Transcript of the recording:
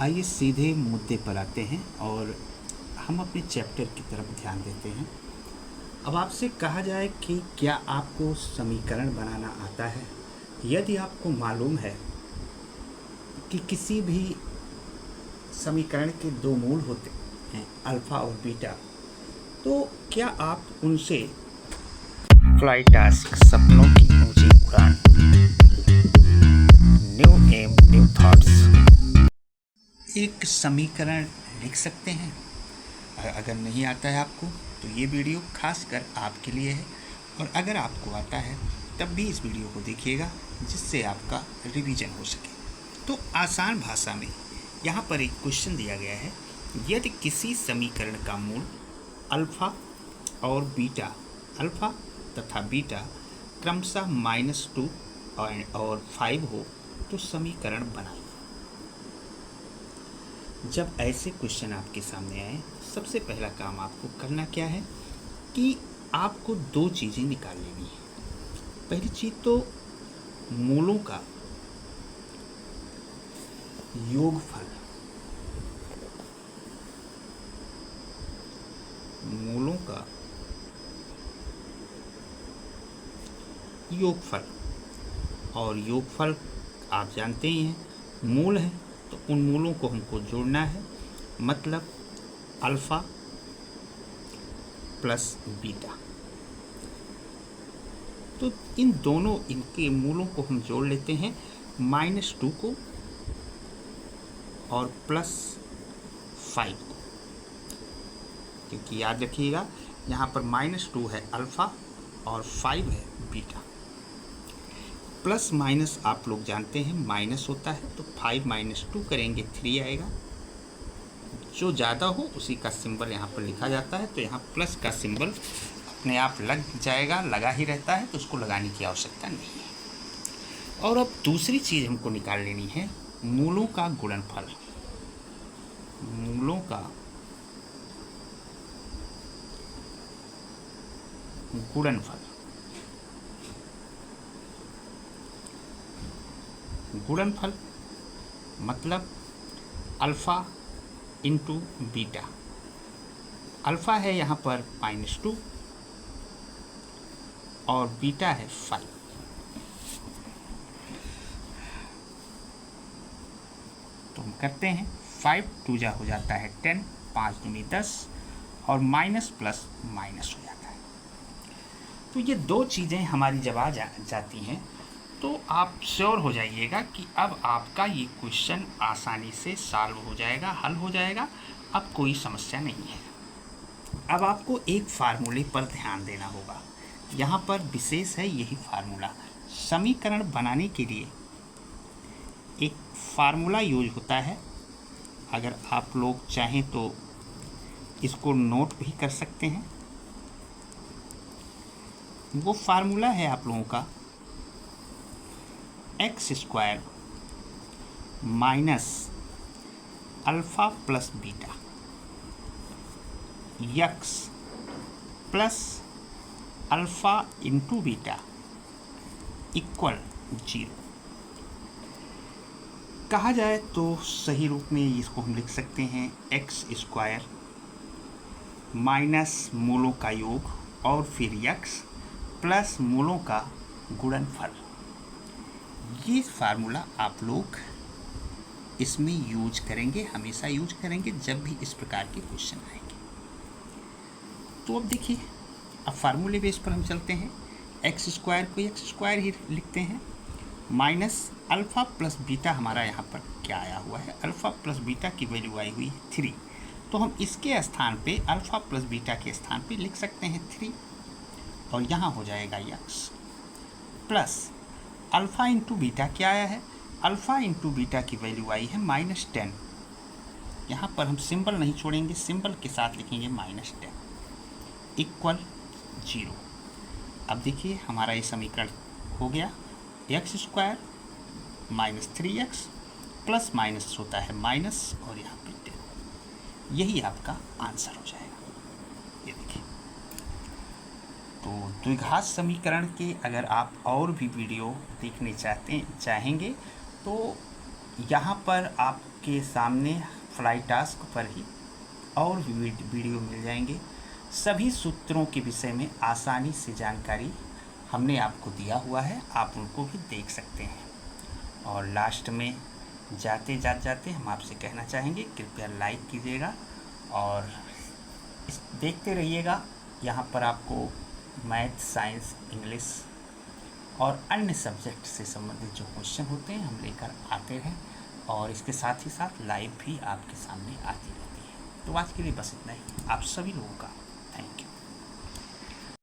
आइए सीधे मुद्दे पर आते हैं और हम अपने चैप्टर की तरफ ध्यान देते हैं। अब आपसे कहा जाए कि क्या आपको समीकरण बनाना आता है? यदि आपको मालूम है कि किसी भी समीकरण के दो मूल होते हैं, अल्फ़ा और बीटा, तो क्या आप उनसे फ्लाई टास्क, सपनों की ऊंची उड़ान, न्यू एम न्यू थॉट्स, एक समीकरण लिख सकते हैं? अगर नहीं आता है आपको तो ये वीडियो खासकर आपके लिए है, और अगर आपको आता है तब भी इस वीडियो को देखिएगा जिससे आपका रिवीजन हो सके। तो आसान भाषा में यहाँ पर एक क्वेश्चन दिया गया है, यदि किसी समीकरण का मूल अल्फ़ा और बीटा, अल्फ़ा तथा बीटा क्रमशः -2 और 5 हो तो समीकरण बनाइए। जब ऐसे क्वेश्चन आपके सामने आए, सबसे पहला काम आपको करना क्या है कि आपको दो चीज़ें निकाल लेनी है। पहली चीज़ तो मूलों का योगफल, मूलों का योगफल, और योगफल आप जानते ही हैं, मूल है तो उन मूलों को हमको जोड़ना है, मतलब अल्फ़ा प्लस बीटा। तो इन दोनों इनके मूलों को हम जोड़ लेते हैं, -2 को और +5 को, क्योंकि याद रखिएगा यहाँ पर -2 है अल्फ़ा और 5 है बीटा। प्लस माइनस आप लोग जानते हैं माइनस होता है, तो 5 - 2 करेंगे 3 आएगा। जो ज़्यादा हो उसी का सिंबल यहाँ पर लिखा जाता है, तो यहाँ प्लस का सिंबल अपने आप लग जाएगा, लगा ही रहता है, तो उसको लगाने की आवश्यकता नहीं है। और अब दूसरी चीज़ हमको निकाल लेनी है, मूलों का गुणनफल। मूलों का गुणनफल, गुणनफल मतलब अल्फ़ा इंटू बीटा। अल्फ़ा है यहाँ पर -2 और बीटा है 5। तो हम करते हैं, 5 2 जा हो जाता है 10, 5 दूनी 10, और माइनस प्लस माइनस हो जाता है। तो ये दो चीज़ें हमारी जब आ जाती हैं तो आप श्योर हो जाइएगा कि अब आपका ये क्वेश्चन आसानी से सॉल्व हो जाएगा, हल हो जाएगा, अब कोई समस्या नहीं है। अब आपको एक फार्मूले पर ध्यान देना होगा, यहाँ पर विशेष है यही फार्मूला। समीकरण बनाने के लिए एक फार्मूला यूज होता है, अगर आप लोग चाहें तो इसको नोट भी कर सकते हैं। वो फार्मूला है आप लोगों का x² minus alpha plus beta x plus alpha into beta equal 0। कहा जाए तो सही रूप में इसको हम लिख सकते हैं x² माइनस मूलों का योग और फिर x प्लस मूलों का गुणनफल। ये फार्मूला आप लोग इसमें यूज करेंगे, हमेशा यूज करेंगे जब भी इस प्रकार के क्वेश्चन आएंगे। तो अब देखिए, अब फार्मूले बेस पर हम चलते हैं। x² को x² ही लिखते हैं, माइनस अल्फ़ा प्लस बीटा हमारा यहाँ पर क्या आया हुआ है, अल्फ़ा प्लस बीटा की वैल्यू आई हुई है 3, तो हम इसके स्थान पे अल्फ़ा प्लस बीटा के स्थान पे लिख सकते हैं 3, और यहाँ हो जाएगा x plus alpha into beta क्या आया है, अल्फ़ा इंटू बीटा की वैल्यू आई है -10। यहाँ पर हम सिंबल नहीं छोड़ेंगे, सिंबल के साथ लिखेंगे -10 इक्वल 0। अब देखिए हमारा ये समीकरण हो गया, x² -3x प्लस माइनस होता है माइनस, और यहाँ पे 10, यही आपका आंसर हो जाएगा। ये देखिए, तो द्विघात समीकरण के अगर आप और भी वीडियो देखने चाहेंगे तो यहाँ पर आप आपके सामने फ्लाई टास्क पर ही और भी वीडियो मिल जाएंगे। सभी सूत्रों के विषय में आसानी से जानकारी हमने आपको दिया हुआ है, आप उनको भी देख सकते हैं। और लास्ट में जाते हम आपसे कहना चाहेंगे, कृपया लाइक कीजिएगा और देखते रहिएगा। यहाँ पर आपको मैथ, साइंस, इंग्लिश और अन्य सब्जेक्ट से संबंधित जो क्वेश्चन होते हैं हम लेकर आते हैं, और इसके साथ ही साथ लाइव भी आपके सामने आती रहती है। तो आज के लिए बस इतना ही। आप सभी लोगों का